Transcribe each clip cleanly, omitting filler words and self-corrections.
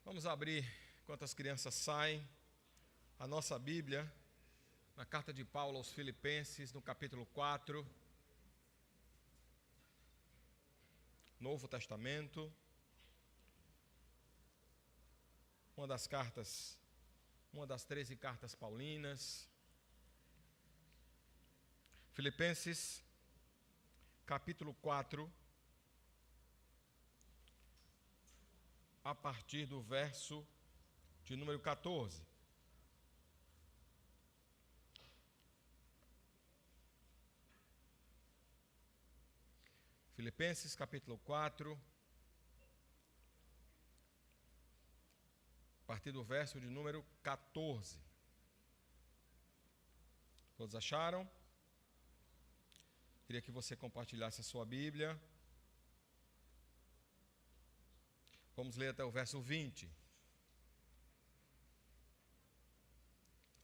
Vamos abrir, enquanto as crianças saem, a nossa Bíblia, na carta de Paulo aos Filipenses, no capítulo 4, Novo Testamento, uma das 13 cartas paulinas. Filipenses, capítulo 4, a partir do verso de número 14. Filipenses, capítulo 4, a partir do verso de número 14. Todos acharam? Queria que você compartilhasse a sua Bíblia. Vamos ler até o verso 20.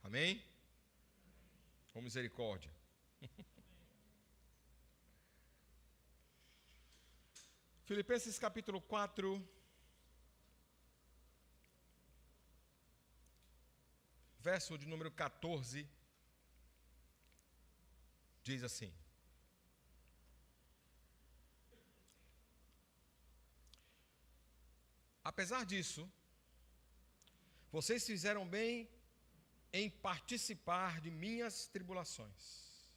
Amém? Com misericórdia. Filipenses capítulo 4, verso de número 14, diz assim: apesar disso, vocês fizeram bem em participar de minhas tribulações.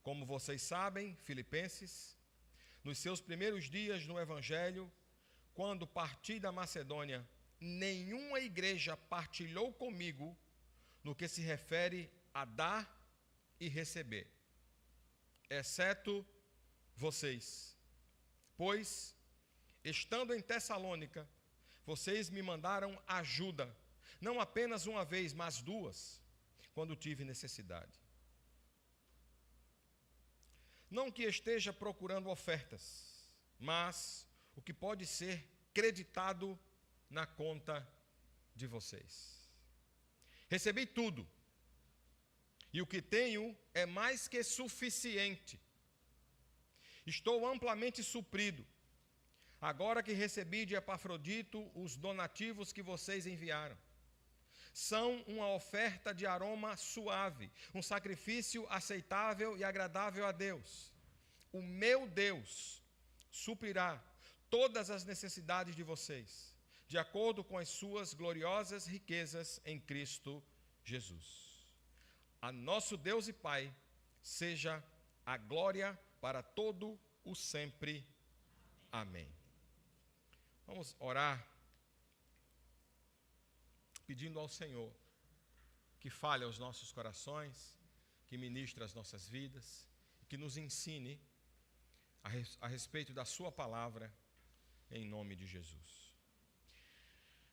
Como vocês sabem, Filipenses, nos seus primeiros dias no Evangelho, quando parti da Macedônia, nenhuma igreja partilhou comigo no que se refere a dar e receber, exceto vocês. Pois, estando em Tessalônica, vocês me mandaram ajuda, não apenas uma vez, mas duas, quando tive necessidade. Não que esteja procurando ofertas, mas o que pode ser creditado na conta de vocês. Recebi tudo, e o que tenho é mais que suficiente. Estou amplamente suprido, agora que recebi de Epafrodito os donativos que vocês enviaram. São uma oferta de aroma suave, um sacrifício aceitável e agradável a Deus. O meu Deus suprirá todas as necessidades de vocês, de acordo com as suas gloriosas riquezas em Cristo Jesus. A nosso Deus e Pai seja a glória para todo o sempre. Amém. Vamos orar, pedindo ao Senhor que fale aos nossos corações, que ministre as nossas vidas, que nos ensine a respeito da sua palavra, em nome de Jesus.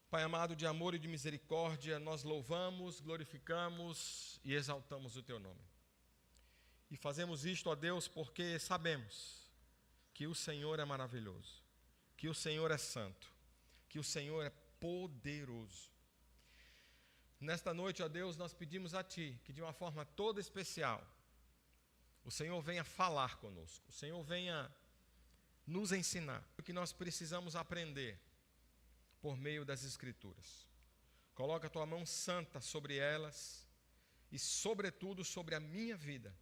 Pai amado, de amor e de misericórdia, nós louvamos, glorificamos e exaltamos o teu nome. E fazemos isto, ó Deus, porque sabemos que o Senhor é maravilhoso, que o Senhor é santo, que o Senhor é poderoso. Nesta noite, ó Deus, nós pedimos a Ti que de uma forma toda especial o Senhor venha falar conosco, o Senhor venha nos ensinar o que nós precisamos aprender por meio das Escrituras. Coloca a Tua mão santa sobre elas e, sobretudo, sobre a minha vida,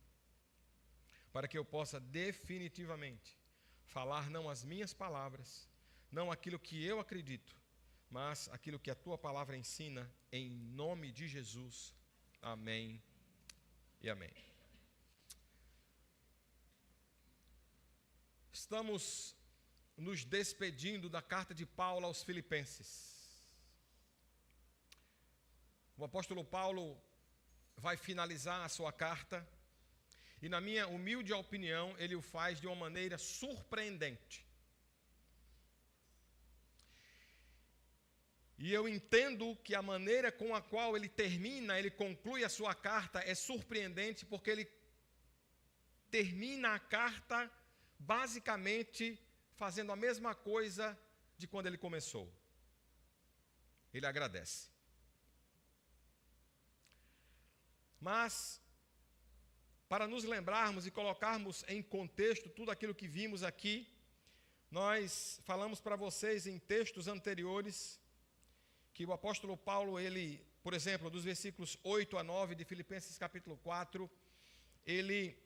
para que eu possa definitivamente falar não as minhas palavras, não aquilo que eu acredito, mas aquilo que a Tua palavra ensina, em nome de Jesus. Amém e amém. Estamos nos despedindo da carta de Paulo aos Filipenses. O apóstolo Paulo vai finalizar a sua carta e, na minha humilde opinião, ele o faz de uma maneira surpreendente. E eu entendo que a maneira com a qual ele termina, ele conclui a sua carta é surpreendente, porque ele termina a carta basicamente fazendo a mesma coisa de quando ele começou. Ele agradece. Mas, para nos lembrarmos e colocarmos em contexto tudo aquilo que vimos aqui, nós falamos para vocês em textos anteriores que o apóstolo Paulo, ele, por exemplo, dos versículos 8 a 9 de Filipenses capítulo 4, ele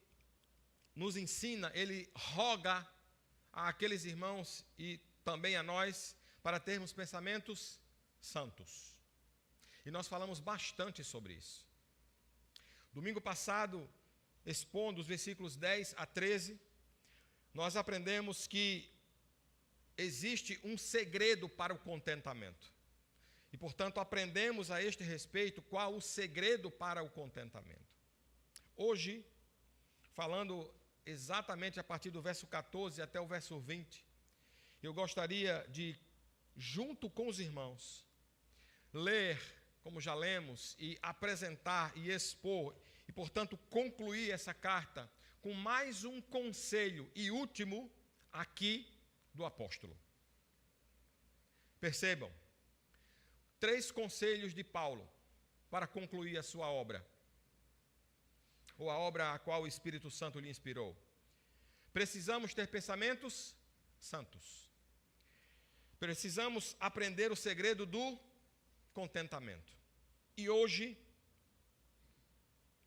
nos ensina, ele roga àqueles irmãos e também a nós para termos pensamentos santos. E nós falamos bastante sobre isso. Domingo passado, expondo os versículos 10 a 13, nós aprendemos que existe um segredo para o contentamento. E, portanto, aprendemos a este respeito qual o segredo para o contentamento. Hoje, falando exatamente a partir do verso 14 até o verso 20, eu gostaria de, junto com os irmãos, ler, como já lemos, e apresentar e expor, e, portanto, concluir essa carta com mais um conselho e último aqui do apóstolo. Percebam, 3 conselhos de Paulo para concluir a sua obra, ou a obra a qual o Espírito Santo lhe inspirou. Precisamos ter pensamentos santos. Precisamos aprender o segredo do contentamento. E hoje,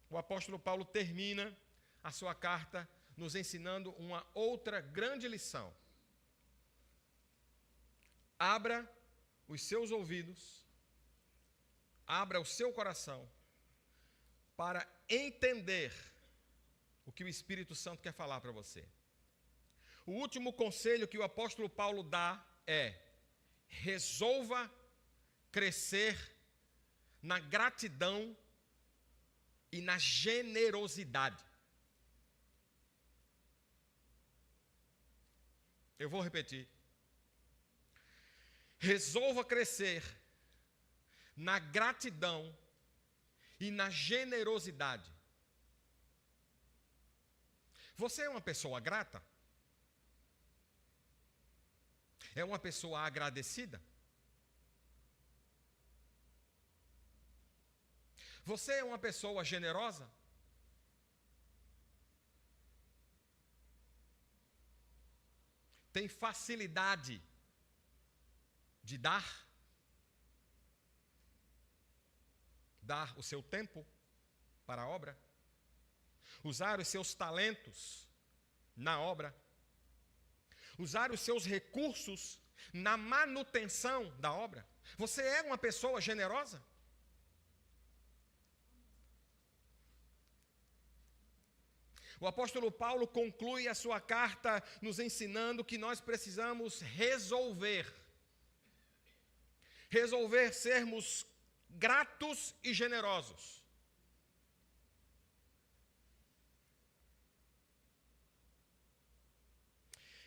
o apóstolo Paulo termina a sua carta nos ensinando uma outra grande lição. Abra os seus ouvidos, abra o seu coração para entender o que o Espírito Santo quer falar para você. O último conselho que o apóstolo Paulo dá é: resolva crescer na gratidão e na generosidade. Eu vou repetir. Resolva crescer na gratidão e na generosidade. Você é uma pessoa grata? É uma pessoa agradecida? Você é uma pessoa generosa? Tem facilidade de dar o seu tempo para a obra, usar os seus talentos na obra, usar os seus recursos na manutenção da obra. Você é uma pessoa generosa? O apóstolo Paulo conclui a sua carta nos ensinando que nós precisamos resolver sermos gratos e generosos.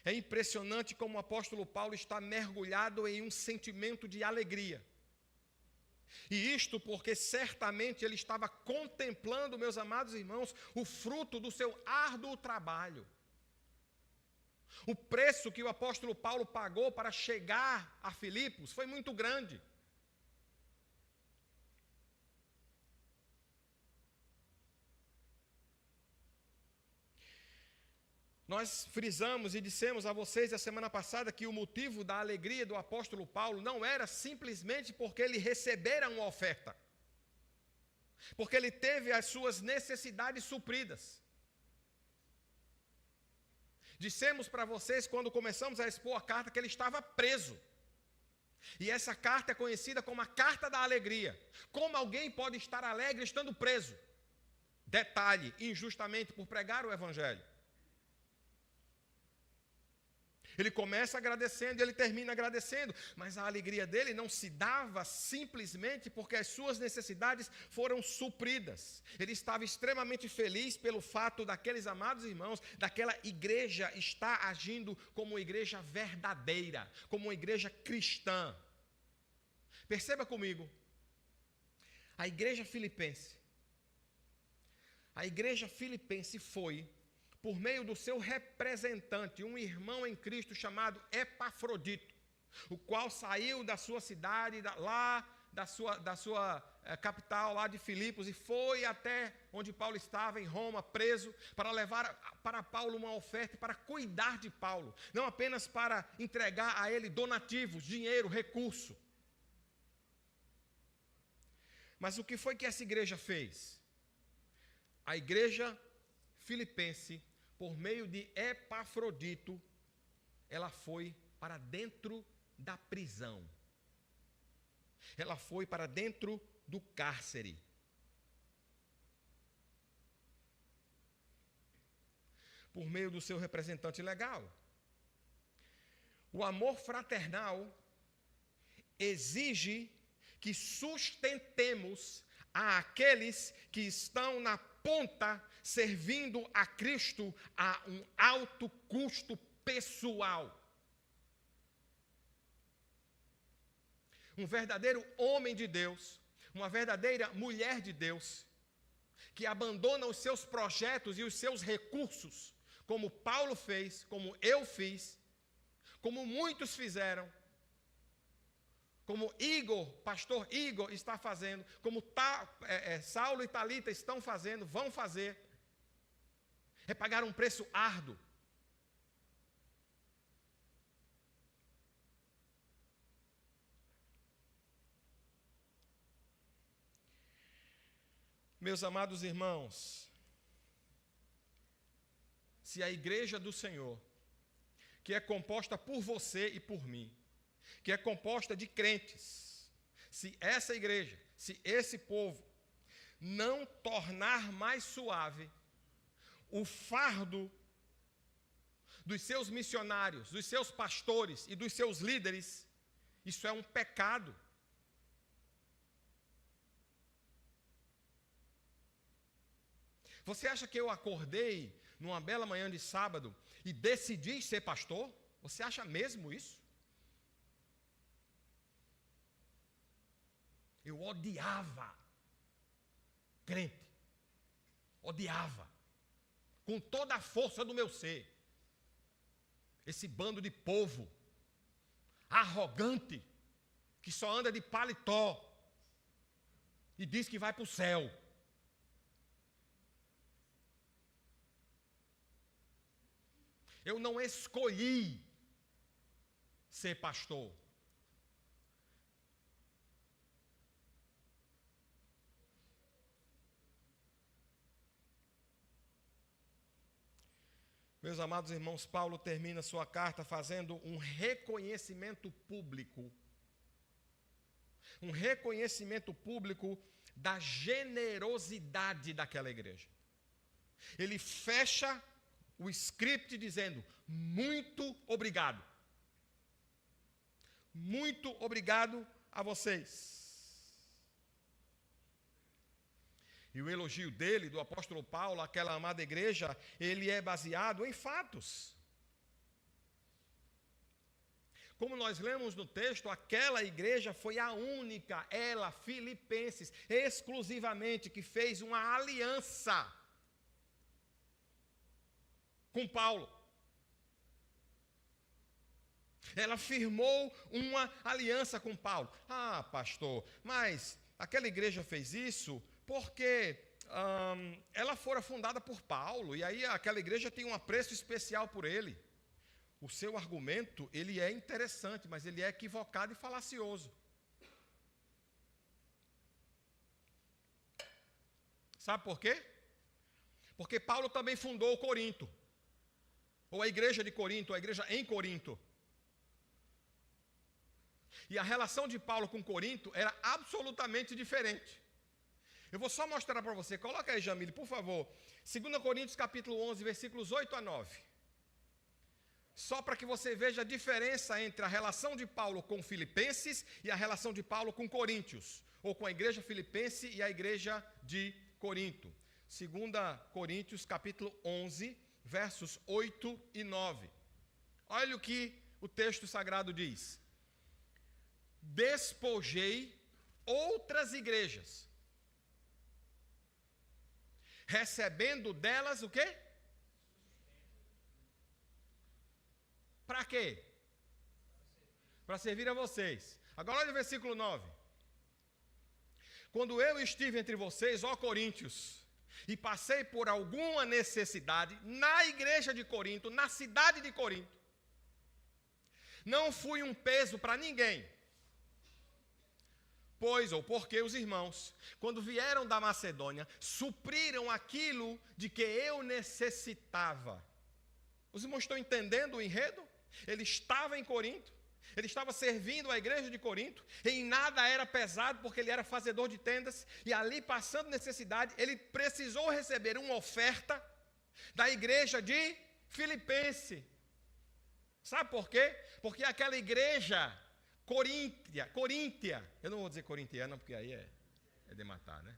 É impressionante como o apóstolo Paulo está mergulhado em um sentimento de alegria. E isto porque certamente ele estava contemplando, meus amados irmãos, o fruto do seu árduo trabalho. O preço que o apóstolo Paulo pagou para chegar a Filipos foi muito grande. Nós frisamos e dissemos a vocês a semana passada que o motivo da alegria do apóstolo Paulo não era simplesmente porque ele recebera uma oferta, porque ele teve as suas necessidades supridas. Dissemos para vocês, quando começamos a expor a carta, que ele estava preso. E essa carta é conhecida como a carta da alegria. Como alguém pode estar alegre estando preso? Detalhe, injustamente por pregar o evangelho. Ele começa agradecendo e ele termina agradecendo, mas a alegria dele não se dava simplesmente porque as suas necessidades foram supridas. Ele estava extremamente feliz pelo fato daqueles amados irmãos, daquela igreja estar agindo como uma igreja verdadeira, como uma igreja cristã. Perceba comigo, a igreja filipense foi, por meio do seu representante, um irmão em Cristo chamado Epafrodito, o qual saiu da sua cidade, da sua capital, lá de Filipos, e foi até onde Paulo estava, em Roma, preso, para levar para Paulo uma oferta, para cuidar de Paulo, não apenas para entregar a ele donativos, dinheiro, recurso. Mas o que foi que essa igreja fez? A igreja filipense, por meio de Epafrodito, ela foi para dentro da prisão. Ela foi para dentro do cárcere. Por meio do seu representante legal. O amor fraternal exige que sustentemos àqueles que estão na ponta servindo a Cristo a um alto custo pessoal. Um verdadeiro homem de Deus, uma verdadeira mulher de Deus, que abandona os seus projetos e os seus recursos, como Paulo fez, como eu fiz, como muitos fizeram, como pastor Igor está fazendo, como Saulo e Talita estão fazendo, vão fazer, é pagar um preço árduo. Meus amados irmãos, se a igreja do Senhor, que é composta por você e por mim, que é composta de crentes, se essa igreja, se esse povo não tornar mais suave o fardo dos seus missionários, dos seus pastores e dos seus líderes, isso é um pecado. Você acha que eu acordei numa bela manhã de sábado e decidi ser pastor? Você acha mesmo isso? Eu odiava crente. Odiava. Com toda a força do meu ser. Esse bando de povo arrogante que só anda de paletó e diz que vai para o céu. Eu não escolhi ser pastor. Meus amados irmãos, Paulo termina sua carta fazendo um reconhecimento público. Um reconhecimento público da generosidade daquela igreja. Ele fecha o script dizendo: muito obrigado. Muito obrigado a vocês. E o elogio dele, do apóstolo Paulo, àquela amada igreja, ele é baseado em fatos. Como nós lemos no texto, aquela igreja foi a única, ela, Filipenses, exclusivamente, que fez uma aliança com Paulo. Ela firmou uma aliança com Paulo. Ah, pastor, mas aquela igreja fez isso porque ela fora fundada por Paulo, e aí aquela igreja tem um apreço especial por ele. O seu argumento, ele é interessante, mas ele é equivocado e falacioso. Sabe por quê? Porque Paulo também fundou Corinto, ou a igreja de Corinto, a igreja em Corinto. E a relação de Paulo com Corinto era absolutamente diferente. Eu vou só mostrar para você. Coloca aí, Jamile, por favor. 2 Coríntios capítulo 11, versículos 8 a 9. Só para que você veja a diferença entre a relação de Paulo com Filipenses e a relação de Paulo com Coríntios, ou com a igreja filipense e a igreja de Corinto. 2 Coríntios capítulo 11, versos 8 e 9. Olha o que o texto sagrado diz. Despojei outras igrejas, recebendo delas o quê? Para quê? Para servir a vocês. Agora olha o versículo 9. Quando eu estive entre vocês, ó Coríntios, e passei por alguma necessidade na igreja de Corinto, na cidade de Corinto, não fui um peso para ninguém, Pois, ou porque os irmãos, quando vieram da Macedônia, supriram aquilo de que eu necessitava. Os irmãos estão entendendo o enredo? Ele estava em Corinto, ele estava servindo a igreja de Corinto, em nada era pesado, porque ele era fazedor de tendas, e ali passando necessidade, ele precisou receber uma oferta da igreja de Filipense. Sabe por quê? Porque aquela igreja coríntia, eu não vou dizer corintiana, porque aí é de matar, né?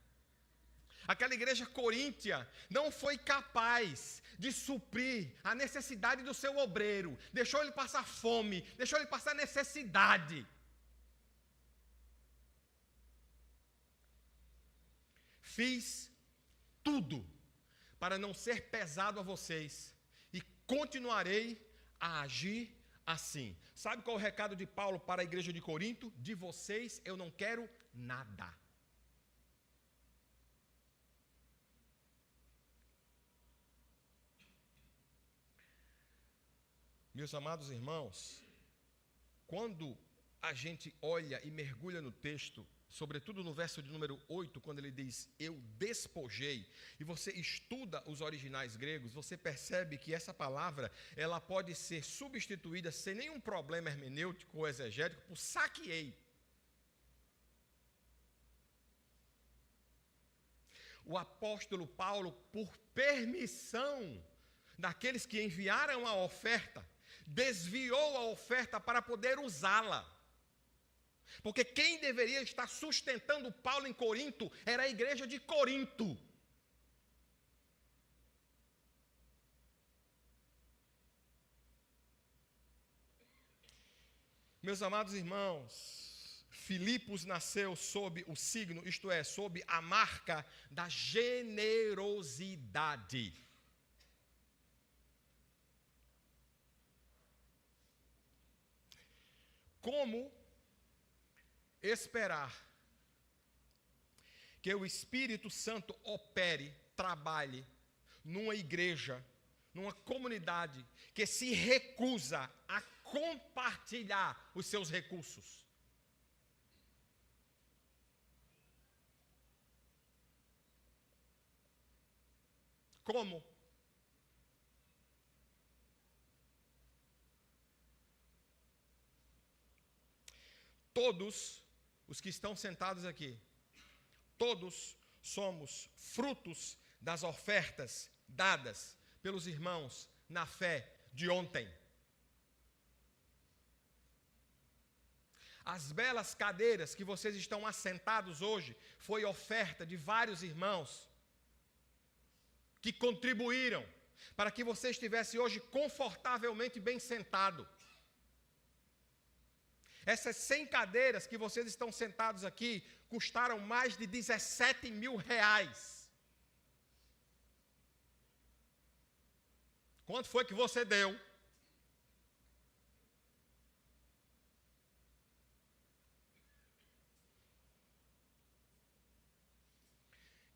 Aquela igreja coríntia não foi capaz de suprir a necessidade do seu obreiro, deixou ele passar fome, deixou ele passar necessidade. Fiz tudo para não ser pesado a vocês e continuarei a agir assim. Sabe qual é o recado de Paulo para a igreja de Corinto? De vocês eu não quero nada. Meus amados irmãos, quando a gente olha e mergulha no texto, sobretudo no verso de número 8, quando ele diz, eu despojei, e você estuda os originais gregos, você percebe que essa palavra, ela pode ser substituída sem nenhum problema hermenêutico ou exegético por saqueei. O apóstolo Paulo, por permissão daqueles que enviaram a oferta, desviou a oferta para poder usá-la. Porque quem deveria estar sustentando Paulo em Corinto era a igreja de Corinto. Meus amados irmãos, Filipos nasceu sob o signo, isto é, sob a marca da generosidade. Como esperar que o Espírito Santo opere, trabalhe numa igreja, numa comunidade que se recusa a compartilhar os seus recursos? Como? Todos os que estão sentados aqui, todos somos frutos das ofertas dadas pelos irmãos na fé de ontem. As belas cadeiras que vocês estão assentados hoje foi oferta de vários irmãos que contribuíram para que você estivesse hoje confortavelmente bem sentado. Essas 100 cadeiras que vocês estão sentados aqui custaram mais de 17 mil reais. Quanto foi que você deu?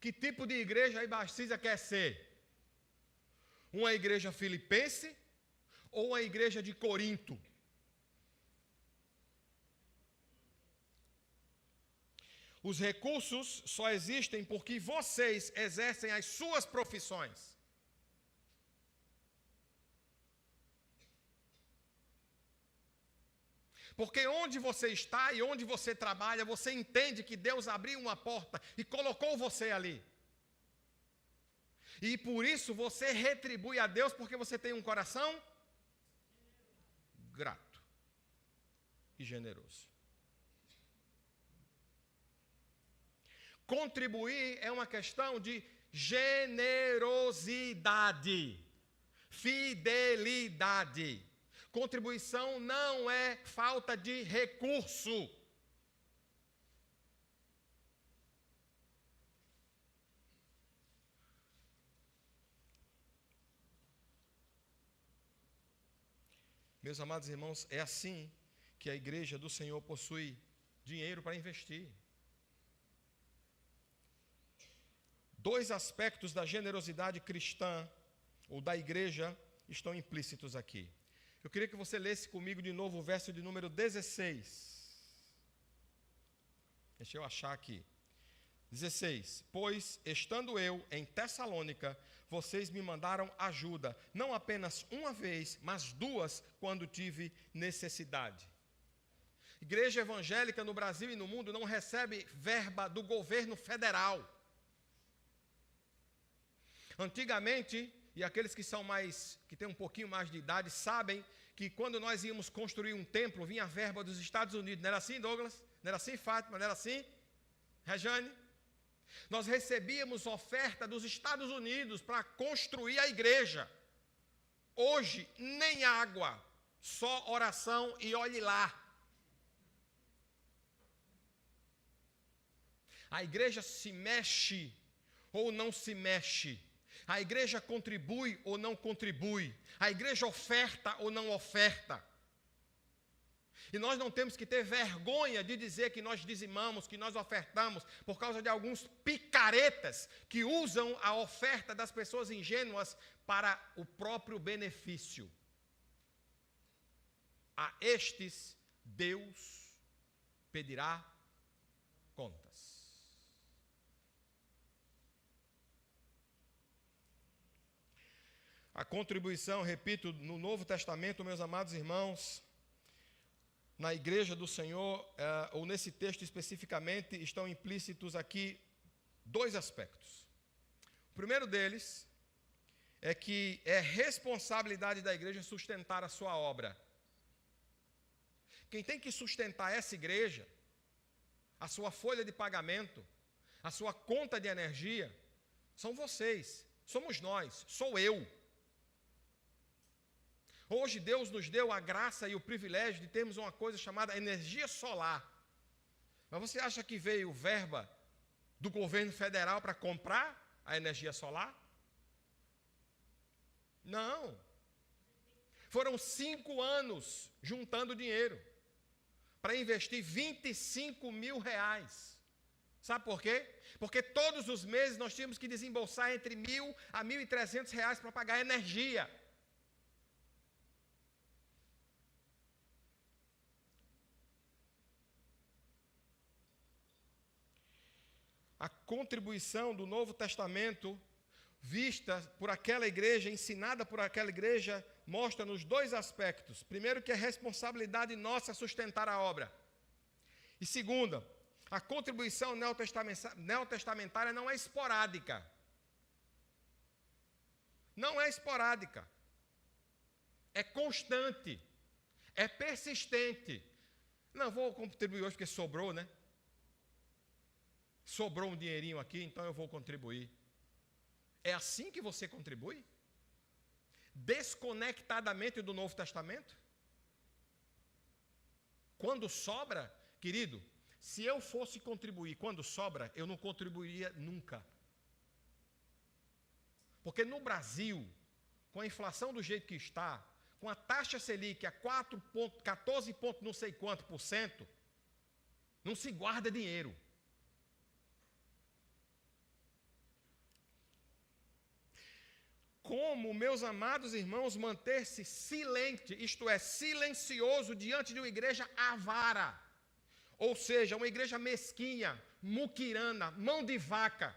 Que tipo de igreja a Ibastisa quer ser? Uma igreja filipense ou uma igreja de Corinto? Os recursos só existem porque vocês exercem as suas profissões. Porque onde você está e onde você trabalha, você entende que Deus abriu uma porta e colocou você ali. E por isso você retribui a Deus porque você tem um coração grato e generoso. Contribuir é uma questão de generosidade, fidelidade. Contribuição não é falta de recurso. Meus amados irmãos, é assim que a igreja do Senhor possui dinheiro para investir. Dois aspectos da generosidade cristã, ou da igreja, estão implícitos aqui. Eu queria que você lesse comigo de novo o verso de número 16. Deixa eu achar aqui. 16. Pois, estando eu em Tessalônica, vocês me mandaram ajuda, não apenas uma vez, mas duas, quando tive necessidade. Igreja evangélica no Brasil e no mundo não recebe verba do governo federal. Antigamente, e aqueles que têm um pouquinho mais de idade, sabem que quando nós íamos construir um templo, vinha a verba dos Estados Unidos. Não era assim, Douglas? Não era assim, Fátima? Não era assim, Rejane? Nós recebíamos oferta dos Estados Unidos para construir a igreja. Hoje, nem água, só oração e olhe lá. A igreja se mexe ou não se mexe. A igreja contribui ou não contribui. A igreja oferta ou não oferta. E nós não temos que ter vergonha de dizer que nós dizimamos, que nós ofertamos, por causa de alguns picaretas que usam a oferta das pessoas ingênuas para o próprio benefício. A estes Deus pedirá contas. A contribuição, repito, no Novo Testamento, meus amados irmãos, na igreja do Senhor, ou nesse texto especificamente, estão implícitos aqui dois aspectos. O primeiro deles é que é responsabilidade da igreja sustentar a sua obra. Quem tem que sustentar essa igreja, a sua folha de pagamento, a sua conta de energia, são vocês, somos nós, sou eu. Hoje Deus nos deu a graça e o privilégio de termos uma coisa chamada energia solar. Mas você acha que veio verba do governo federal para comprar a energia solar? Não. Foram 5 anos juntando dinheiro para investir R$25 mil. Sabe por quê? Porque todos os meses nós tínhamos que desembolsar entre R$1.000 a R$1.300 para pagar energia. A contribuição do Novo Testamento, vista por aquela igreja, ensinada por aquela igreja, mostra-nos dois aspectos. Primeiro, que é responsabilidade nossa sustentar a obra. E segunda, a contribuição neotestamentária não é esporádica. Não é esporádica. É constante. É persistente. Não vou contribuir hoje porque sobrou, né? Sobrou um dinheirinho aqui, então eu vou contribuir. É assim que você contribui? Desconectadamente do Novo Testamento? Quando sobra, querido, se eu fosse contribuir quando sobra, eu não contribuiria nunca. Porque no Brasil, com a inflação do jeito que está, com a taxa Selic a 14 ponto não sei quanto por cento, não se guarda dinheiro. Como, meus amados irmãos, manter-se silente, isto é, silencioso diante de uma igreja avara, ou seja, uma igreja mesquinha, muquirana, mão de vaca.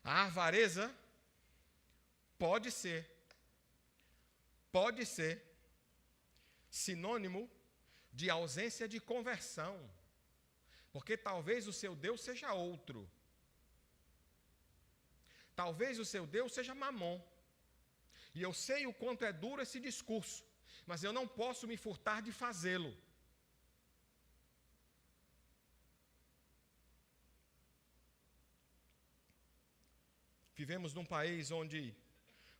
A avareza pode ser sinônimo de ausência de conversão, porque talvez o seu Deus seja outro. Talvez o seu Deus seja Mamon. E eu sei o quanto é duro esse discurso, mas eu não posso me furtar de fazê-lo. Vivemos num país onde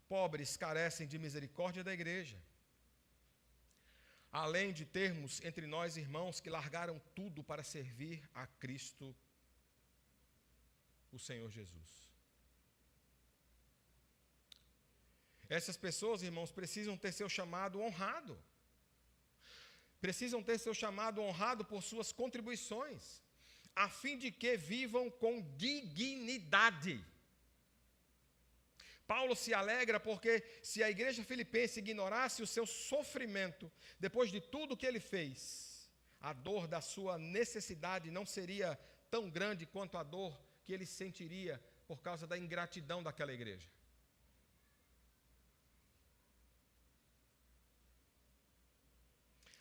pobres carecem de misericórdia da igreja. Além de termos entre nós irmãos que largaram tudo para servir a Cristo, o Senhor Jesus. Essas pessoas, irmãos, precisam ter seu chamado honrado. Precisam ter seu chamado honrado por suas contribuições, a fim de que vivam com dignidade. Paulo se alegra porque se a igreja filipense ignorasse o seu sofrimento, depois de tudo que ele fez, a dor da sua necessidade não seria tão grande quanto a dor que ele sentiria por causa da ingratidão daquela igreja.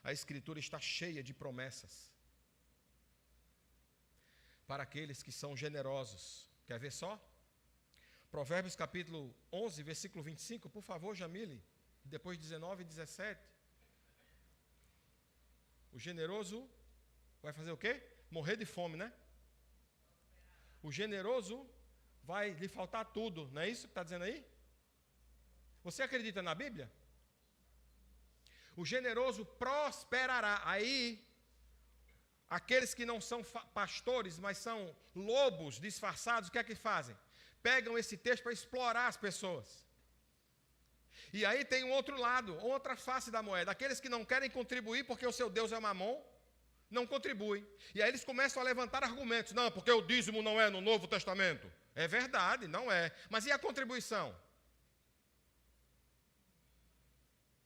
A Escritura está cheia de promessas para aqueles que são generosos. Quer ver só? Provérbios capítulo 11, versículo 25, por favor, Jamile, depois 19 e 17. O generoso vai fazer o quê? Morrer de fome, né? O generoso vai lhe faltar tudo, não é isso que está dizendo aí? Você acredita na Bíblia? O generoso prosperará. Aí, aqueles que não são pastores, mas são lobos disfarçados, o que é que fazem? Pegam esse texto para explorar as pessoas. E aí tem um outro lado, outra face da moeda. Aqueles que não querem contribuir porque o seu Deus é Mamon, não contribuem. E aí eles começam a levantar argumentos. Não, porque o dízimo não é no Novo Testamento. É verdade, não é. Mas e a contribuição?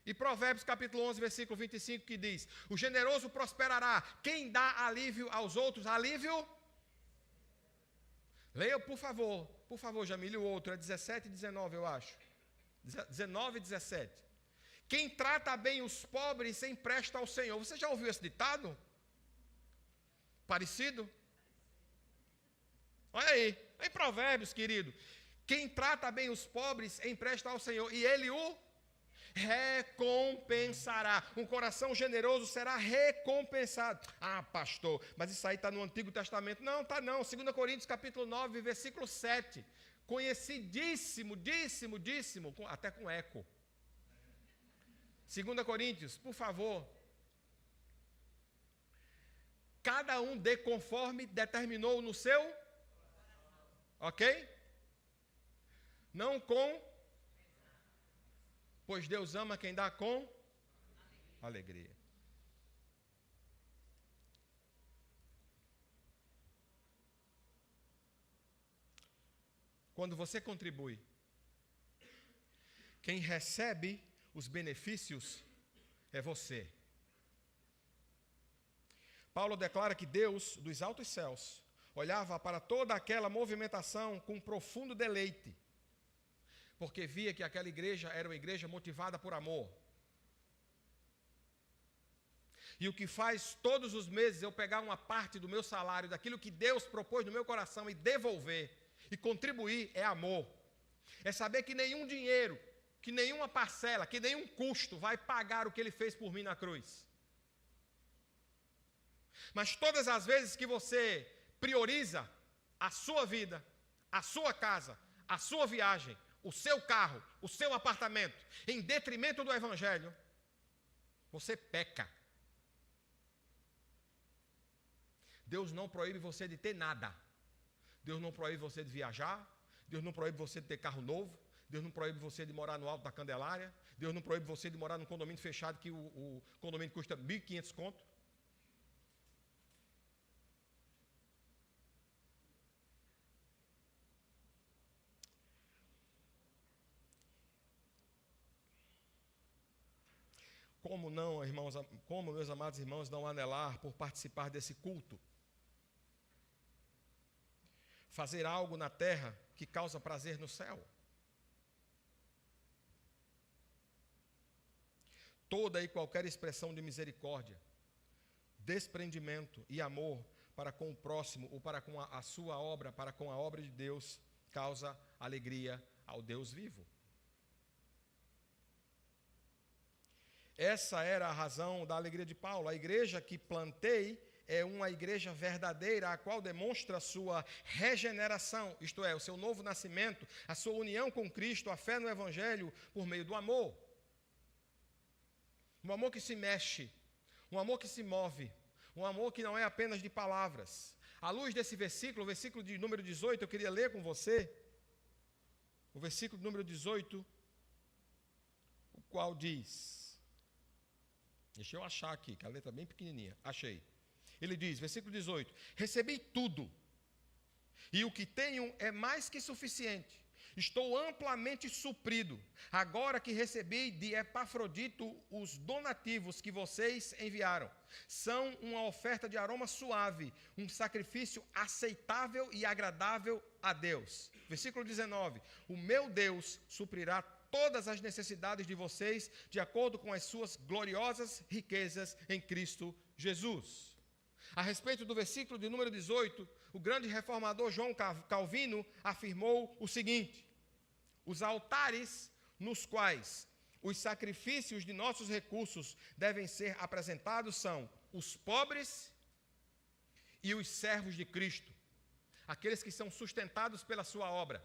E Provérbios capítulo 11, versículo 25, que diz: o generoso prosperará. Quem dá alívio aos outros, alívio? Leia, por favor, Jamile, o outro, é 17 e 19, eu acho. 19 e 17. Quem trata bem os pobres empresta ao Senhor. Você já ouviu esse ditado? Parecido? Olha aí, em Provérbios, querido. Quem trata bem os pobres empresta ao Senhor, e Ele o recompensará. Um coração generoso será recompensado. Ah, pastor, mas isso aí está no Antigo Testamento. Não, está não. 2 Coríntios capítulo 9, versículo 7. Conhecidíssimo, até com eco. 2 Coríntios, por favor. Cada um dê conforme determinou no seu, ok? Não com, pois Deus ama quem dá com alegria. Quando você contribui, quem recebe os benefícios é você. Paulo declara que Deus, dos altos céus, olhava para toda aquela movimentação com profundo deleite, porque via que aquela igreja era uma igreja motivada por amor. E o que faz todos os meses eu pegar uma parte do meu salário, daquilo que Deus propôs no meu coração e devolver, e contribuir, é amor. É saber que nenhum dinheiro, que nenhuma parcela, que nenhum custo vai pagar o que Ele fez por mim na cruz. Mas todas as vezes que você prioriza a sua vida, a sua casa, a sua viagem, o seu carro, o seu apartamento, em detrimento do Evangelho, você peca. Deus não proíbe você de ter nada. Deus não proíbe você de viajar. Deus não proíbe você de ter carro novo. Deus não proíbe você de morar no alto da Candelária. Deus não proíbe você de morar num condomínio fechado que o condomínio custa 1.500 conto. Como não, irmãos, como meus amados irmãos, não anelar por participar desse culto? Fazer algo na terra que causa prazer no céu. Toda e qualquer expressão de misericórdia, desprendimento e amor para com o próximo ou para com a sua obra, para com a obra de Deus, causa alegria ao Deus vivo. Essa era a razão da alegria de Paulo. A igreja que plantei é uma igreja verdadeira, a qual demonstra a sua regeneração, isto é, o seu novo nascimento, a sua união com Cristo, a fé no Evangelho, por meio do amor. Um amor que se mexe, um amor que se move, um amor que não é apenas de palavras. À luz desse versículo, o versículo de número 18, eu queria ler com você, o versículo número 18, o qual diz... Deixa eu achar aqui, que a letra é bem pequenininha. Achei. Ele diz, versículo 18: recebi tudo, e o que tenho é mais que suficiente, Estou amplamente suprido, agora que recebi de Epafrodito os donativos que vocês enviaram. São uma oferta de aroma suave, um sacrifício aceitável e agradável a Deus. Versículo 19. O meu Deus suprirá todas as necessidades de vocês, de acordo com as suas gloriosas riquezas em Cristo Jesus. A respeito do versículo de número 18, o grande reformador João Calvino afirmou o seguinte: os altares nos quais os sacrifícios de nossos recursos devem ser apresentados são os pobres e os servos de Cristo, aqueles que são sustentados pela sua obra.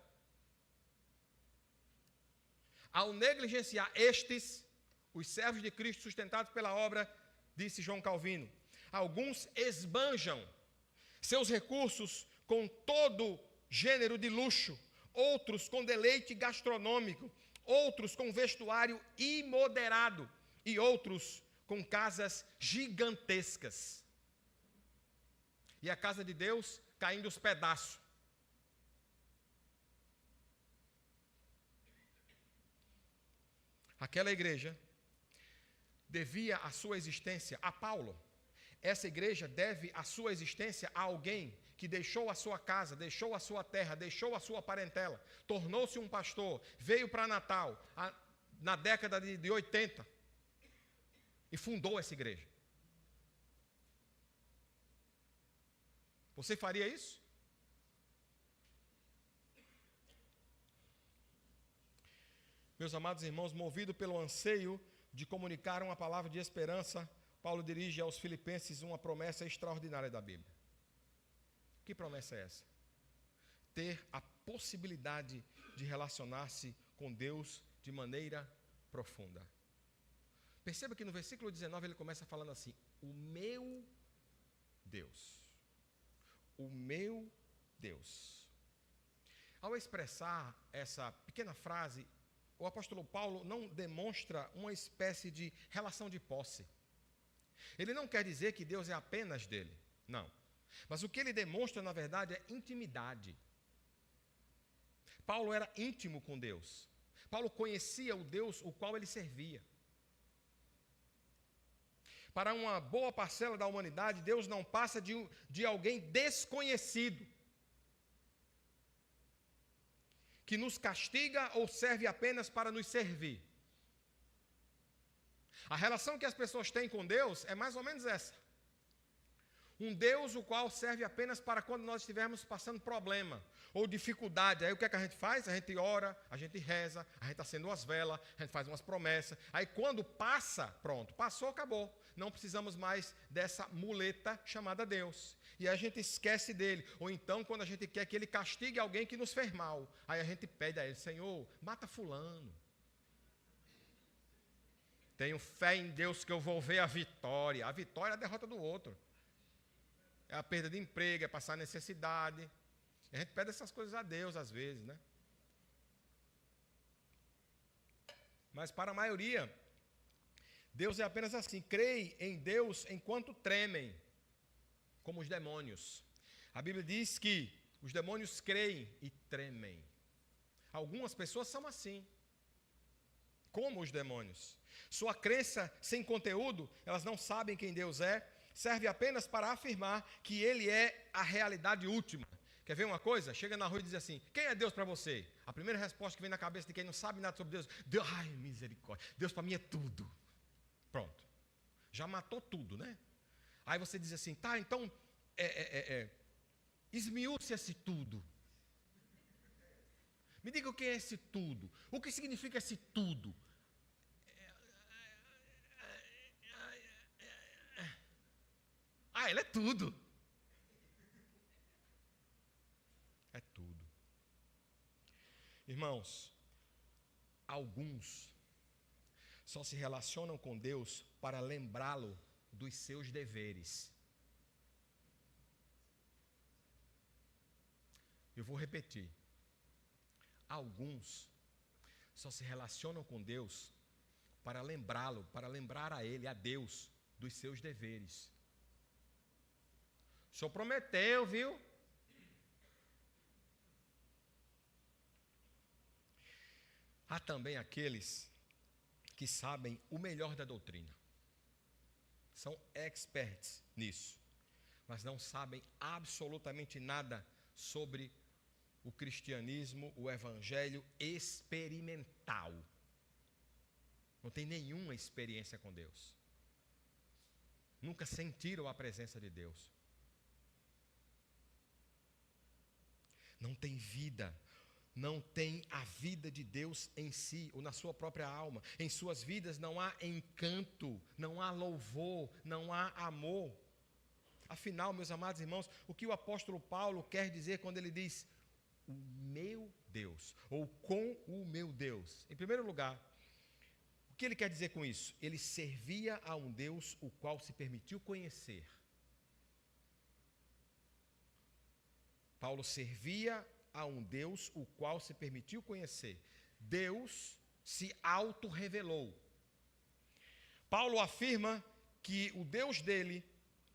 Ao negligenciar estes, os servos de Cristo sustentados pela obra, disse João Calvino, alguns esbanjam seus recursos com todo gênero de luxo, outros com deleite gastronômico, outros com vestuário imoderado e outros com casas gigantescas. E a casa de Deus caindo aos pedaços. Aquela igreja devia a sua existência a Paulo. Essa igreja deve a sua existência a alguém que deixou a sua casa, deixou a sua terra, deixou a sua parentela, tornou-se um pastor, veio para Natal na década de 80 e fundou essa igreja. Você faria isso? Meus amados irmãos, movido pelo anseio de comunicar uma palavra de esperança, Paulo dirige aos filipenses uma promessa extraordinária da Bíblia. Que promessa é essa? Ter a possibilidade de relacionar-se com Deus de maneira profunda. Perceba que no versículo 19 ele começa falando assim: o meu Deus. O meu Deus. Ao expressar essa pequena frase, o apóstolo Paulo não demonstra uma espécie de relação de posse. Ele não quer dizer que Deus é apenas dele, não. Mas o que ele demonstra, na verdade, é intimidade. Paulo era íntimo com Deus. Paulo conhecia o Deus o qual ele servia. Para uma boa parcela da humanidade, Deus não passa de alguém desconhecido, que nos castiga ou serve apenas para nos servir. A relação que as pessoas têm com Deus é mais ou menos essa. Um Deus o qual serve apenas para quando nós estivermos passando problema ou dificuldade. Aí o que é que a gente faz? A gente ora, a gente reza, a gente acende as velas, a gente faz umas promessas. Aí quando passa, pronto, passou, acabou. Não precisamos mais dessa muleta chamada Deus. E a gente esquece dele. Ou então, quando a gente quer que ele castigue alguém que nos fez mal, aí a gente pede a ele: Senhor, mata fulano. Tenho fé em Deus que eu vou ver a vitória. A vitória é a derrota do outro. É a perda de emprego, é passar necessidade. A gente pede essas coisas a Deus às vezes, né? Mas para a maioria, Deus é apenas assim: creem em Deus enquanto tremem, como os demônios. A Bíblia diz que os demônios creem e tremem. Algumas pessoas são assim, como os demônios. Sua crença sem conteúdo, elas não sabem quem Deus é, serve apenas para afirmar que Ele é a realidade última. Quer ver uma coisa? Chega na rua e diz assim: quem é Deus para você? A primeira resposta que vem na cabeça de quem não sabe nada sobre Deus: Deus, ai, misericórdia, Deus para mim é tudo. Pronto. Já matou tudo, né? Aí você diz assim: tá, então, esmiúce esse tudo. Me diga o que é esse tudo. O que significa esse tudo? Ah, ele é tudo. É tudo. Irmãos, alguns só se relacionam com Deus para lembrá-lo dos seus deveres. Eu vou repetir. Alguns só se relacionam com Deus para lembrá-lo, para lembrar a Ele, a Deus, dos seus deveres. O Senhor prometeu, viu? Há também aqueles que sabem o melhor da doutrina. São experts nisso, mas não sabem absolutamente nada sobre o cristianismo, o evangelho experimental. Não tem nenhuma experiência com Deus. Nunca sentiram a presença de Deus. Não tem vida. Não tem a vida de Deus em si, ou na sua própria alma. Em suas vidas não há encanto, não há louvor, não há amor. Afinal, meus amados irmãos, o que o apóstolo Paulo quer dizer quando ele diz o meu Deus, ou com o meu Deus? Em primeiro lugar, o que ele quer dizer com isso? Ele servia a um Deus o qual se permitiu conhecer. Paulo servia a um Deus o qual se permitiu conhecer. Deus se auto-revelou. Paulo afirma que o Deus dele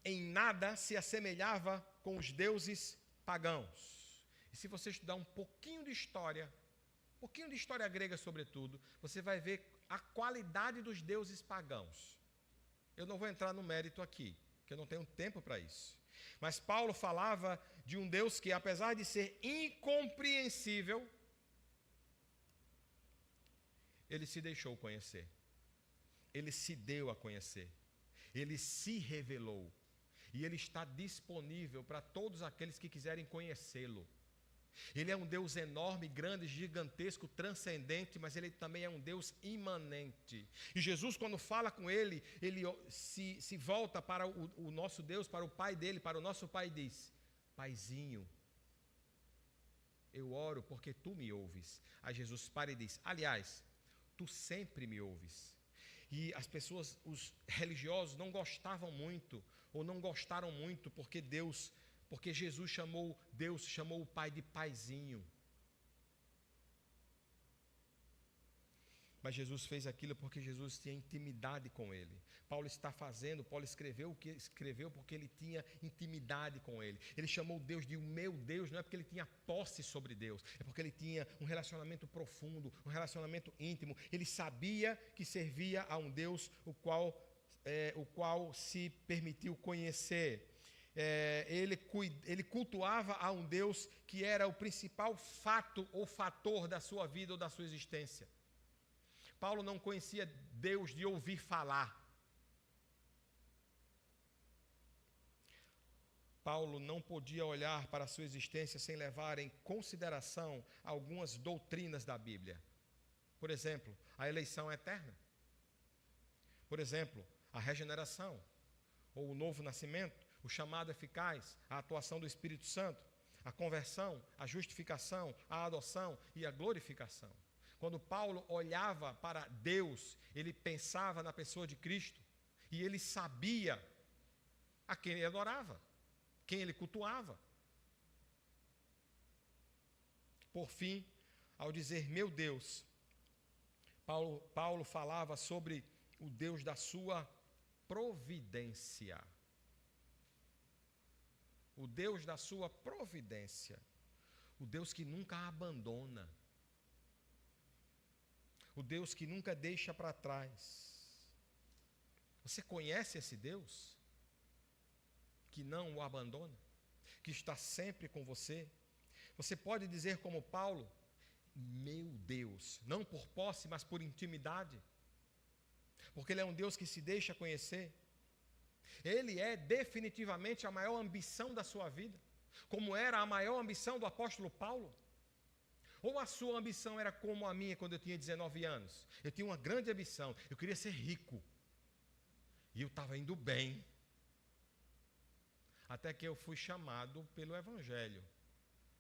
em nada se assemelhava com os deuses pagãos. E se você estudar um pouquinho de história grega sobretudo, você vai ver a qualidade dos deuses pagãos. Eu não vou entrar no mérito aqui, porque eu não tenho tempo para isso. Mas Paulo falava de um Deus que, apesar de ser incompreensível, ele se deixou conhecer. Ele se deu a conhecer. Ele se revelou. E ele está disponível para todos aqueles que quiserem conhecê-lo. Ele é um Deus enorme, grande, gigantesco, transcendente, mas ele também é um Deus imanente. E Jesus, quando fala com ele se volta para o nosso Deus, para o Pai dele, para o nosso Pai, e diz: Paizinho, eu oro porque tu me ouves. Aí Jesus para e diz: aliás, tu sempre me ouves. E as pessoas, os religiosos, não gostavam muito, ou não gostaram muito, porque Jesus Deus chamou o Pai de Paizinho. Mas Jesus fez aquilo porque Jesus tinha intimidade com ele. Paulo escreveu o que escreveu porque ele tinha intimidade com ele. Ele chamou Deus de o meu Deus, não é porque ele tinha posse sobre Deus, é porque ele tinha um relacionamento profundo, um relacionamento íntimo. Ele sabia que servia a um Deus o qual se permitiu conhecer. Ele cultuava a um Deus que era o principal fato ou fator da sua vida ou da sua existência. Paulo não conhecia Deus de ouvir falar. Paulo não podia olhar para a sua existência sem levar em consideração algumas doutrinas da Bíblia. Por exemplo, a eleição eterna. Por exemplo, a regeneração, ou o novo nascimento, o chamado eficaz, a atuação do Espírito Santo, a conversão, a justificação, a adoção e a glorificação. Quando Paulo olhava para Deus, ele pensava na pessoa de Cristo e ele sabia a quem ele adorava, quem ele cultuava. Por fim, ao dizer meu Deus, Paulo falava sobre o Deus da sua providência. O Deus da sua providência. O Deus que nunca abandona. O Deus que nunca deixa para trás. Você conhece esse Deus? Que não o abandona? Que está sempre com você? Você pode dizer como Paulo, meu Deus, não por posse, mas por intimidade. Porque Ele é um Deus que se deixa conhecer. Ele é definitivamente a maior ambição da sua vida, como era a maior ambição do apóstolo Paulo. Ou a sua ambição era como a minha quando eu tinha 19 anos? Eu tinha uma grande ambição, eu queria ser rico. E eu estava indo bem. Até que eu fui chamado pelo Evangelho.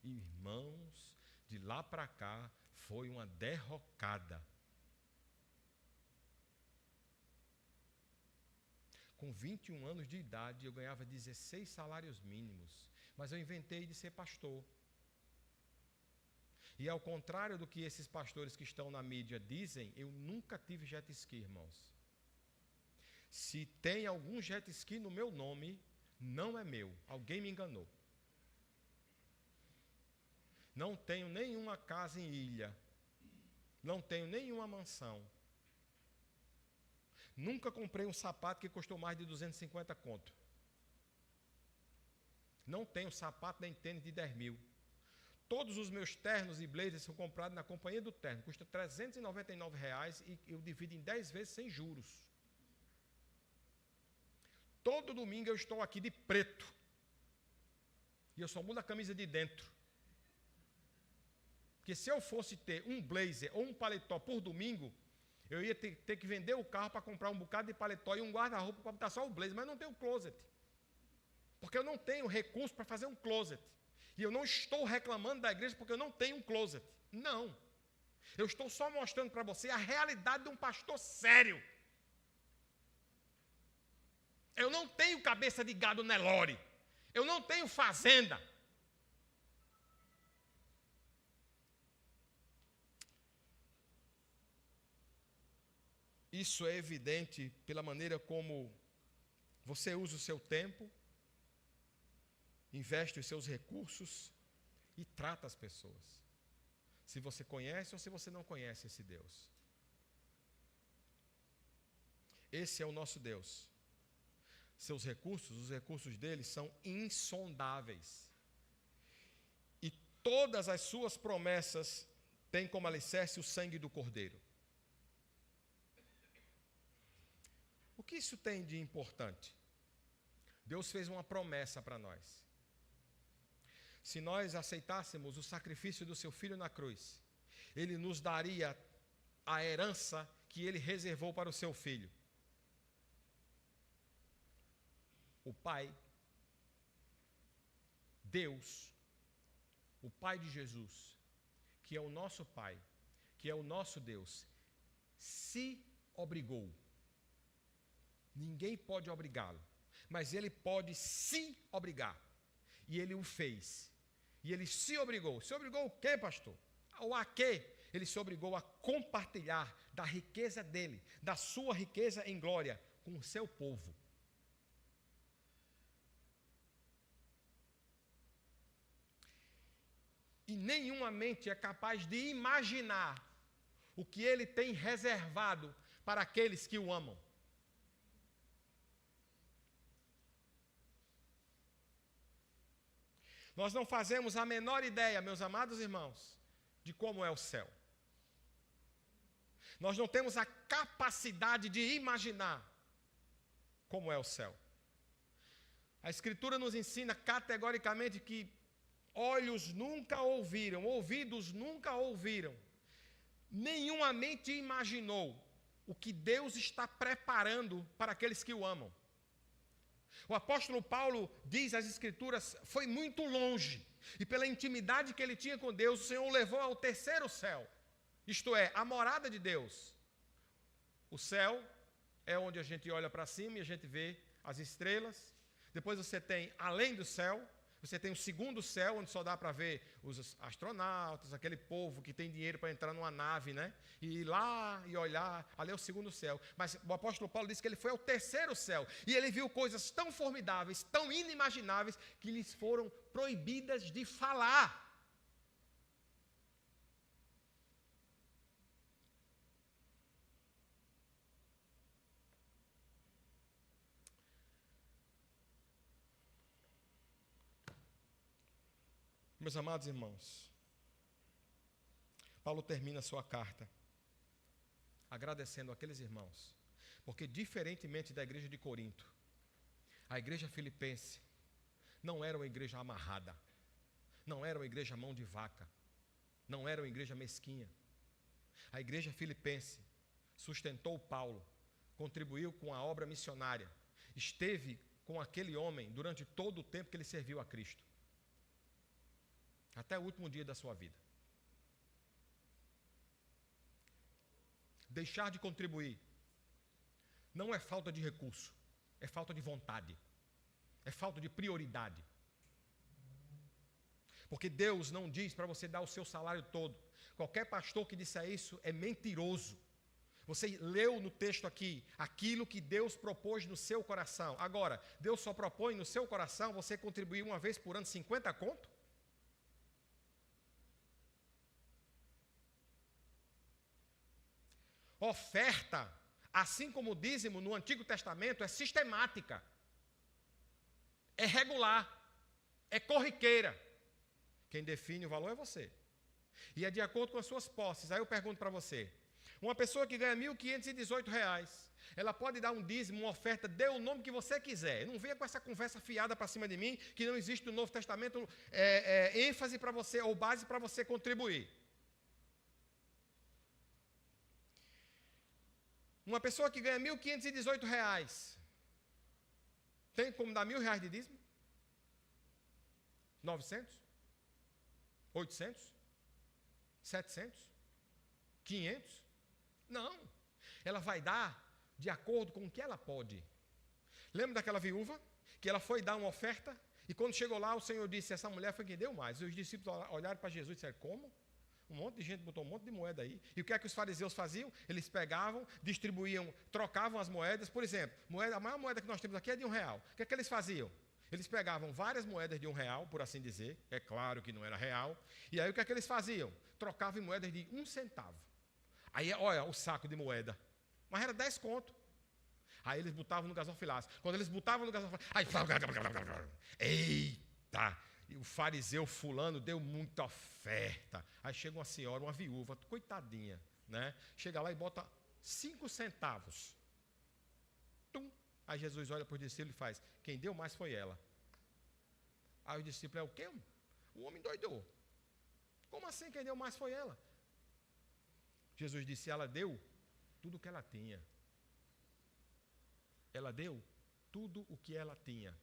Irmãos, de lá para cá foi uma derrocada. Com 21 anos de idade, eu ganhava 16 salários mínimos. Mas eu inventei de ser pastor. E ao contrário do que esses pastores que estão na mídia dizem, eu nunca tive jet ski, irmãos. Se tem algum jet ski no meu nome, não é meu. Alguém me enganou. Não tenho nenhuma casa em ilha. Não tenho nenhuma mansão. Nunca comprei um sapato que custou mais de 250 conto. Não tenho sapato nem tênis de 10 mil. Todos os meus ternos e blazers são comprados na companhia do terno. Custa R$399 e eu divido em 10 vezes sem juros. Todo domingo eu estou aqui de preto. E eu só mudo a camisa de dentro. Porque se eu fosse ter um blazer ou um paletó por domingo, eu ia ter que vender o carro para comprar um bocado de paletó e um guarda-roupa para botar só o blazer. Mas não tenho closet. Porque eu não tenho recurso para fazer um closet. E eu não estou reclamando da igreja porque eu não tenho um closet. Não. Eu estou só mostrando para você a realidade de um pastor sério. Eu não tenho cabeça de gado Nelore. Eu não tenho fazenda. Isso é evidente pela maneira como você usa o seu tempo, investe os seus recursos e trata as pessoas. Se você conhece ou se você não conhece esse Deus. Esse é o nosso Deus. Seus recursos, os recursos dele são insondáveis. E todas as suas promessas têm como alicerce o sangue do Cordeiro. O que isso tem de importante? Deus fez uma promessa para nós. Se nós aceitássemos o sacrifício do seu filho na cruz, ele nos daria a herança que ele reservou para o seu filho. O Pai, Deus, o Pai de Jesus, que é o nosso Pai, que é o nosso Deus, se obrigou. Ninguém pode obrigá-lo, mas ele pode se obrigar. E ele o fez. E ele se obrigou. Se obrigou o quê, pastor? Ou a quê? Ele se obrigou a compartilhar da riqueza dele, da sua riqueza em glória, com o seu povo. E nenhuma mente é capaz de imaginar o que ele tem reservado para aqueles que o amam. Nós não fazemos a menor ideia, meus amados irmãos, de como é o céu. Nós não temos a capacidade de imaginar como é o céu. A Escritura nos ensina categoricamente que olhos nunca ouviram, ouvidos nunca ouviram, nenhuma mente imaginou o que Deus está preparando para aqueles que o amam. O apóstolo Paulo diz às Escrituras, foi muito longe, e pela intimidade que ele tinha com Deus, o Senhor o levou ao terceiro céu, isto é, a morada de Deus. O céu é onde a gente olha para cima e a gente vê as estrelas. Depois você tem, além do céu, você tem o segundo céu, onde só dá para ver os astronautas, aquele povo que tem dinheiro para entrar numa nave, né? E ir lá e olhar, ali é o segundo céu. Mas o apóstolo Paulo disse que ele foi ao terceiro céu. E ele viu coisas tão formidáveis, tão inimagináveis, que lhes foram proibidas de falar. Meus amados irmãos, Paulo termina sua carta agradecendo aqueles irmãos, porque diferentemente da igreja de Corinto, a igreja filipense não era uma igreja amarrada, não era uma igreja mão de vaca, não era uma igreja mesquinha. A igreja filipense sustentou Paulo, contribuiu com a obra missionária, esteve com aquele homem durante todo o tempo que ele serviu a Cristo. Até o último dia da sua vida. Deixar de contribuir não é falta de recurso, é falta de vontade, é falta de prioridade. Porque Deus não diz para você dar o seu salário todo. Qualquer pastor que disser isso é mentiroso. Você leu no texto aqui aquilo que Deus propôs no seu coração. Agora, Deus só propõe no seu coração você contribuir uma vez por ano 50 conto? Oferta, assim como o dízimo no Antigo Testamento, é sistemática, é regular, é corriqueira. Quem define o valor é você. E é de acordo com as suas posses. Aí eu pergunto para você, uma pessoa que ganha R$ 1.518, ela pode dar um dízimo, uma oferta, dê o nome que você quiser. Não venha com essa conversa fiada para cima de mim, que não existe no Novo Testamento ênfase para você, ou base para você contribuir. Uma pessoa que ganha R$ 1.518, tem como dar R$ 1.000 de dízimo? 900? 800? 700? 500? Não. Ela vai dar de acordo com o que ela pode. Lembra daquela viúva? Que ela foi dar uma oferta, e quando chegou lá, o Senhor disse, essa mulher foi quem deu mais. E os discípulos olharam para Jesus e disseram, como? Um monte de gente botou um monte de moeda aí. E o que é que os fariseus faziam? Eles pegavam, distribuíam, trocavam as moedas. Por exemplo, a maior moeda que nós temos aqui é de R$1. O que é que eles faziam? Eles pegavam várias moedas de R$1, por assim dizer. É claro que não era real. E aí o que é que eles faziam? Trocavam em moedas de 1 centavo. Aí, olha, o saco de moeda. Mas era 10 conto. Aí eles botavam no gasofilaço. Quando eles botavam no gasofilaço, aí... Eita! E o fariseu fulano deu muita oferta. Aí chega uma senhora, uma viúva, coitadinha, né? Chega lá e bota 5 centavos. Tum. Aí Jesus olha para os discípulos e faz, quem deu mais foi ela. Aí o discípulo é o quê? O homem doidou. Como assim quem deu mais foi ela? Jesus disse, ela deu tudo o que ela tinha. Ela deu tudo o que ela tinha.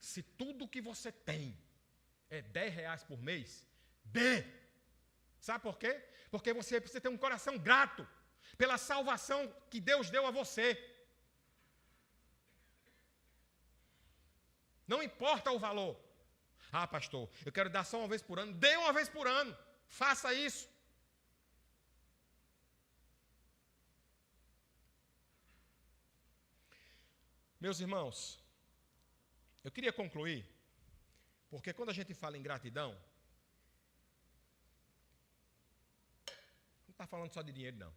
Se tudo que você tem é R$10 por mês, dê. Sabe por quê? Porque você precisa ter um coração grato pela salvação que Deus deu a você. Não importa o valor. Ah, pastor, eu quero dar só uma vez por ano. Dê uma vez por ano. Faça isso. Meus irmãos, eu queria concluir, porque quando a gente fala em gratidão, não está falando só de dinheiro, não.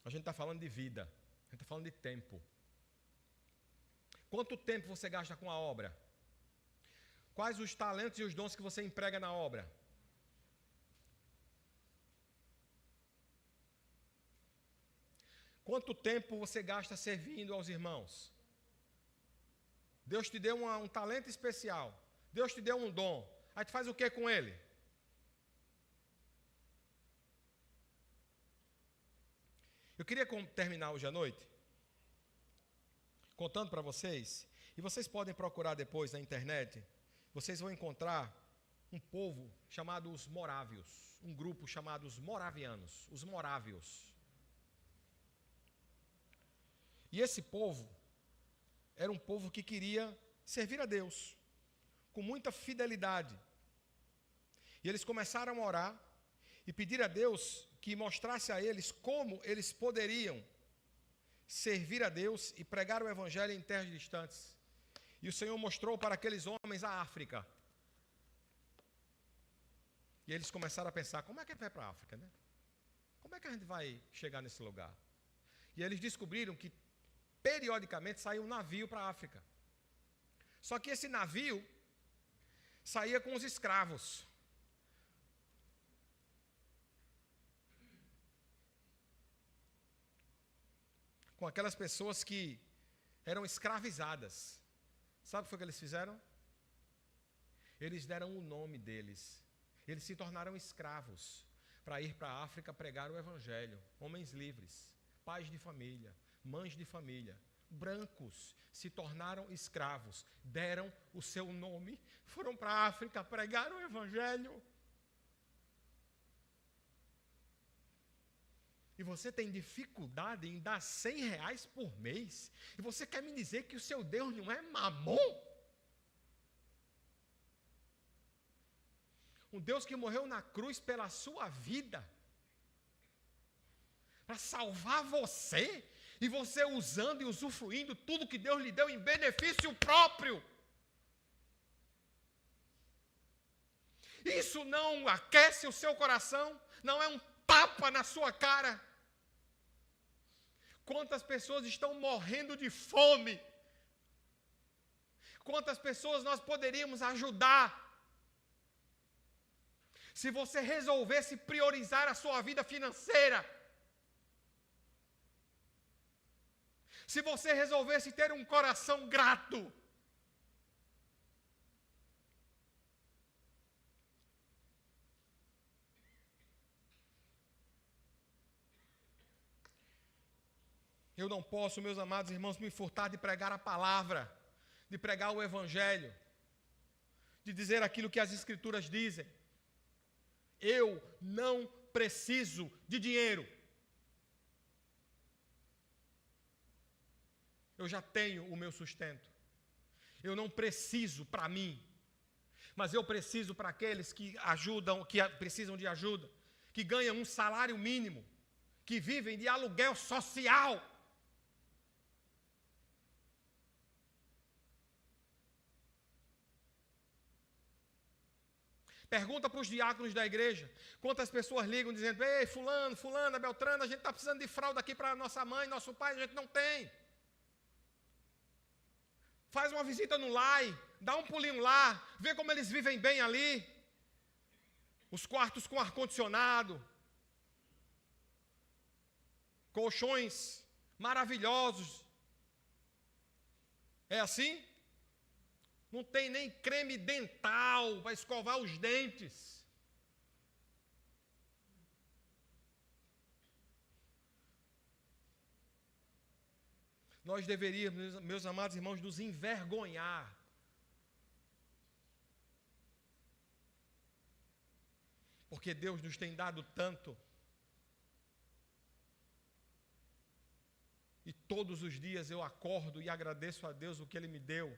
A gente está falando de vida, a gente está falando de tempo. Quanto tempo você gasta com a obra? Quais os talentos e os dons que você emprega na obra? Quanto tempo você gasta servindo aos irmãos? Deus te deu um talento especial. Deus te deu um dom. Aí tu faz o que com ele? Eu queria terminar hoje à noite contando para vocês, e vocês podem procurar depois na internet, vocês vão encontrar um povo chamado os morávios, um grupo chamado os moravianos, os morávios. E esse povo era um povo que queria servir a Deus, com muita fidelidade. E eles começaram a orar e pedir a Deus que mostrasse a eles como eles poderiam servir a Deus e pregar o Evangelho em terras distantes. E o Senhor mostrou para aqueles homens a África. E eles começaram a pensar, como é que a gente vai para a África, né? Como é que a gente vai chegar nesse lugar? E eles descobriram que periodicamente saía um navio para a África. Só que esse navio saía com os escravos. Com aquelas pessoas que eram escravizadas. Sabe o que foi que eles fizeram? Eles deram o nome deles. Eles se tornaram escravos para ir para a África pregar o Evangelho. Homens livres, pais de família, mães de família, brancos, se tornaram escravos, deram o seu nome, foram para a África pregar o Evangelho. E você tem dificuldade em dar R$100 por mês, e você quer me dizer que o seu Deus não é Mamon? Um Deus que morreu na cruz pela sua vida, para salvar você, e você usando e usufruindo tudo que Deus lhe deu em benefício próprio. Isso não aquece o seu coração? Não é um tapa na sua cara. Quantas pessoas estão morrendo de fome? Quantas pessoas nós poderíamos ajudar? Se você resolvesse priorizar a sua vida financeira, se você resolvesse ter um coração grato, eu não posso, meus amados irmãos, me furtar de pregar a palavra, de pregar o evangelho, de dizer aquilo que as escrituras dizem. Eu não preciso de dinheiro. Eu já tenho o meu sustento. Eu não preciso para mim, mas eu preciso para aqueles que ajudam, que precisam de ajuda, que ganham um salário mínimo, que vivem de aluguel social. Pergunta para os diáconos da igreja, quantas pessoas ligam dizendo: ei, fulano, fulana, Beltrana, a gente está precisando de fralda aqui para nossa mãe, nosso pai, a gente não tem. Faz uma visita no lar, dá um pulinho lá, vê como eles vivem bem ali. Os quartos com ar-condicionado, colchões maravilhosos. É assim? Não tem nem creme dental para escovar os dentes. Nós deveríamos, meus amados irmãos, nos envergonhar. Porque Deus nos tem dado tanto. E todos os dias eu acordo e agradeço a Deus o que Ele me deu.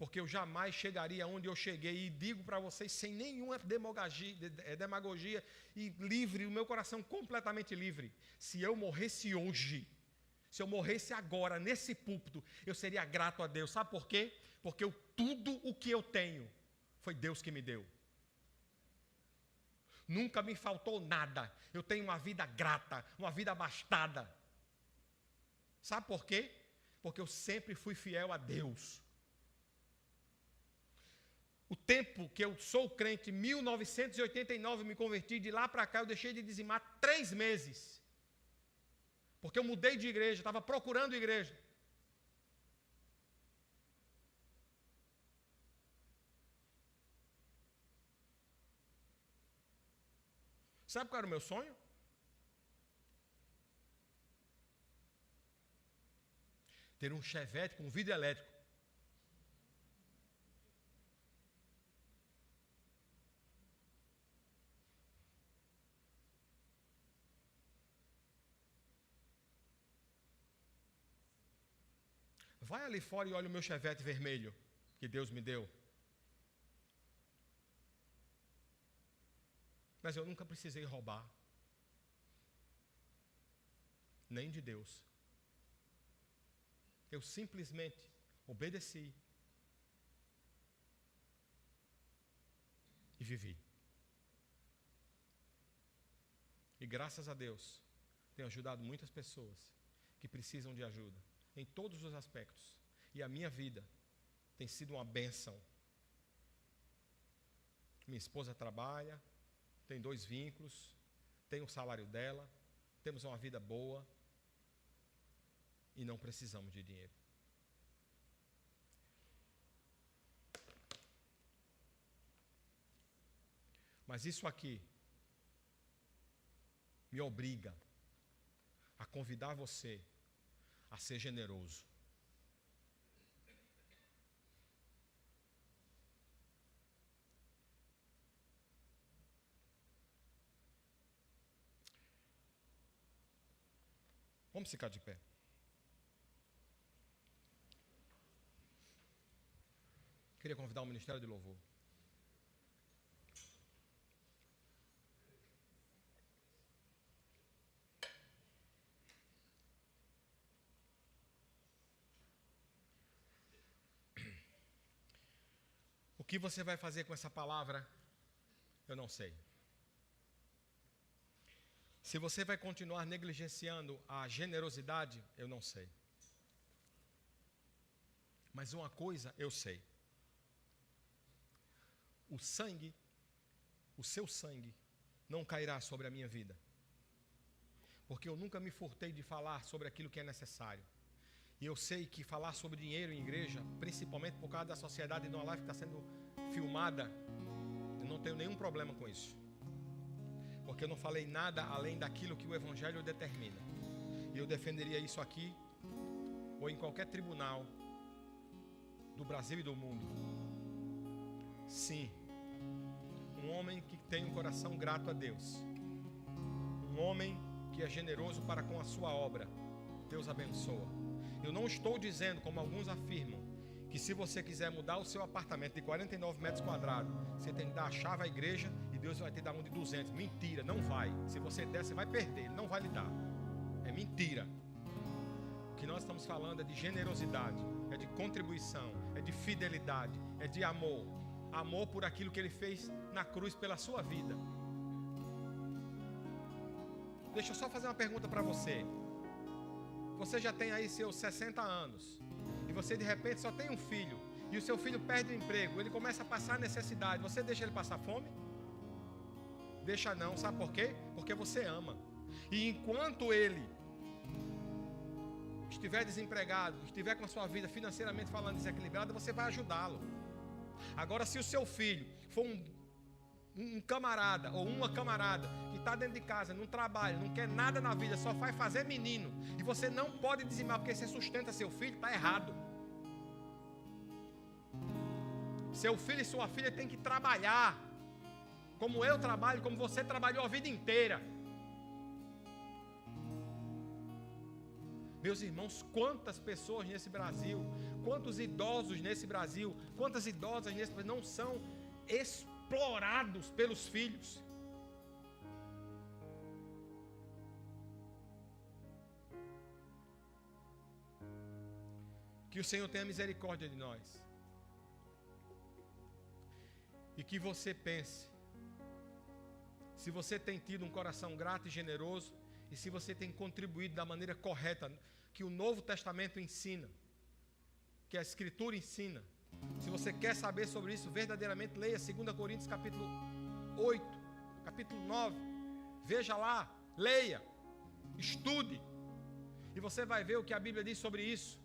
Porque eu jamais chegaria onde eu cheguei. E digo para vocês sem nenhuma demagogia e livre, o meu coração completamente livre. Se eu morresse hoje, se eu morresse agora, nesse púlpito, eu seria grato a Deus. Sabe por quê? Porque tudo o que eu tenho foi Deus que me deu. Nunca me faltou nada. Eu tenho uma vida grata, uma vida abastada. Sabe por quê? Porque eu sempre fui fiel a Deus. O tempo que eu sou crente, 1989 me converti, de lá para cá eu deixei de dizimar 3 meses. Porque eu mudei de igreja, estava procurando igreja. Sabe qual era o meu sonho? Ter um Chevette com vidro elétrico. Vai ali fora e olha o meu Chevette vermelho que Deus me deu. Mas eu nunca precisei roubar. Nem de Deus. Eu simplesmente obedeci. E vivi. E graças a Deus, tenho ajudado muitas pessoas que precisam de ajuda. Em todos os aspectos. E a minha vida tem sido uma bênção. Minha esposa trabalha, tem 2 vínculos, tem o salário dela, temos uma vida boa e não precisamos de dinheiro. Mas isso aqui me obriga a convidar você a ser generoso. Vamos ficar de pé. Queria convidar o Ministério de Louvor. O que você vai fazer com essa palavra, eu não sei. Se você vai continuar negligenciando a generosidade, eu não sei. Mas uma coisa eu sei. O seu sangue, não cairá sobre a minha vida. Porque eu nunca me furtei de falar sobre aquilo que é necessário. E eu sei que falar sobre dinheiro em igreja, principalmente por causa da sociedade de uma live que está sendo filmada, eu não tenho nenhum problema com isso. Porque eu não falei nada além daquilo que o Evangelho determina. E eu defenderia isso aqui, ou em qualquer tribunal do Brasil e do mundo. Sim, um homem que tem um coração grato a Deus, um homem que é generoso para com a sua obra, Deus abençoa. Eu não estou dizendo, como alguns afirmam, que se você quiser mudar o seu apartamento de 49 metros quadrados, você tem que dar a chave à igreja e Deus vai te dar um de 200. Mentira, não vai. Se você der, você vai perder, Ele não vai lhe dar. É mentira. O que nós estamos falando é de generosidade, é de contribuição, é de fidelidade, é de amor. Amor por aquilo que Ele fez na cruz pela sua vida. Deixa eu só fazer uma pergunta para você. Você já tem aí seus 60 anos e você de repente só tem um filho e o seu filho perde o emprego, ele começa a passar necessidade, você deixa ele passar fome? Deixa não, sabe por quê? Porque você ama. E enquanto ele estiver desempregado, estiver com a sua vida financeiramente falando desequilibrada, você vai ajudá-lo. Agora, se o seu filho for um camarada ou uma camarada que está dentro de casa, não trabalha, não quer nada na vida, só faz fazer menino, e você não pode dizimar porque você sustenta seu filho, está errado. Seu filho e sua filha têm que trabalhar, como eu trabalho, como você trabalhou a vida inteira. Meus irmãos, quantas pessoas nesse Brasil, quantos idosos nesse Brasil, quantas idosas nesse Brasil não são explorados pelos filhos? Que o Senhor tenha misericórdia de nós. E que você pense, se você tem tido um coração grato e generoso, e se você tem contribuído da maneira correta, que o Novo Testamento ensina, que a Escritura ensina. Se você quer saber sobre isso verdadeiramente, leia 2 Coríntios capítulo 8, capítulo 9. Veja lá, leia, estude, e você vai ver o que a Bíblia diz sobre isso.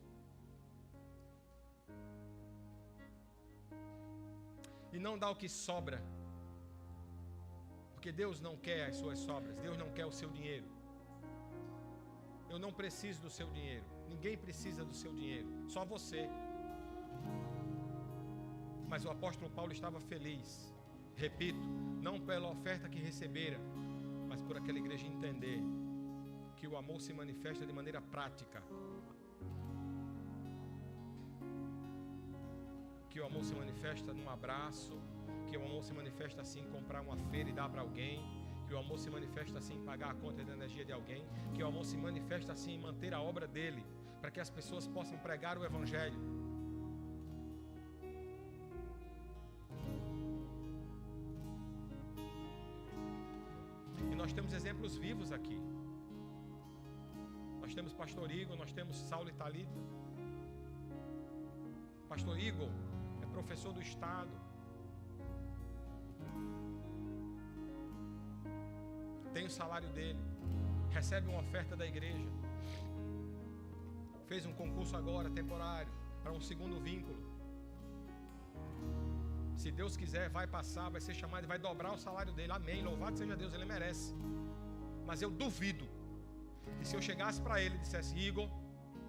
E não dá o que sobra, porque Deus não quer as suas sobras, Deus não quer o seu dinheiro. Eu não preciso do seu dinheiro, ninguém precisa do seu dinheiro, só você. Mas o apóstolo Paulo estava feliz, repito, não pela oferta que recebera, mas por aquela igreja entender que o amor se manifesta de maneira prática. Que o amor se manifesta num abraço, que o amor se manifesta assim em comprar uma feira e dar para alguém, que o amor se manifesta assim em pagar a conta de energia de alguém, que o amor se manifesta assim em manter a obra dele, para que as pessoas possam pregar o Evangelho. E nós temos exemplos vivos aqui. Nós temos Pastor Igor, nós temos Saulo e Talita. Pastor Igor é professor do Estado. Tem o salário dele, recebe uma oferta da igreja, fez um concurso agora, temporário, para um segundo vínculo. Se Deus quiser, vai passar, vai ser chamado e vai dobrar o salário dele, amém, louvado seja Deus, ele merece. Mas eu duvido que se eu chegasse para ele e dissesse: Igor,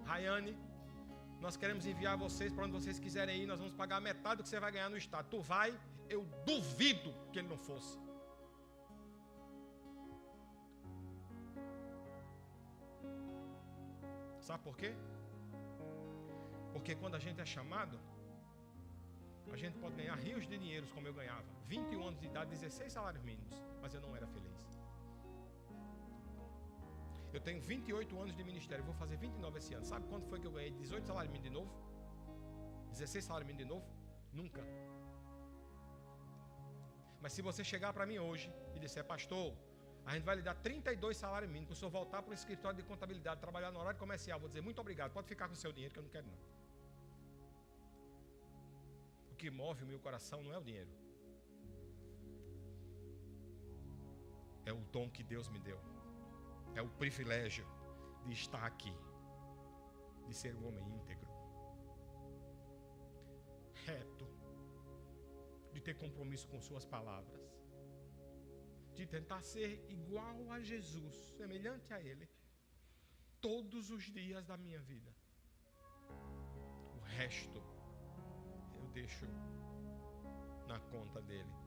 Rayane, nós queremos enviar vocês para onde vocês quiserem ir, nós vamos pagar metade do que você vai ganhar no Estado, tu vai? Eu duvido que ele não fosse. Sabe por quê? Porque quando a gente é chamado, a gente pode ganhar rios de dinheiros como eu ganhava. 21 anos de idade, 16 salários mínimos, mas eu não era feliz. Eu tenho 28 anos de ministério, vou fazer 29 esse ano. Sabe quanto foi que eu ganhei 18 salários mínimos de novo? 16 salários mínimos de novo? Nunca. Mas se você chegar para mim hoje e disser: pastor, A gente vai lhe dar 32 salários mínimos para o senhor voltar para o escritório de contabilidade, trabalhar no horário comercial. Vou dizer, muito obrigado, pode ficar com o seu dinheiro que eu não quero não. O que move o meu coração não é o dinheiro. É o dom que Deus me deu. É o privilégio de estar aqui. De ser um homem íntegro. Reto. De ter compromisso com suas palavras. De tentar ser igual a Jesus, semelhante a Ele, todos os dias da minha vida. O resto eu deixo na conta dele.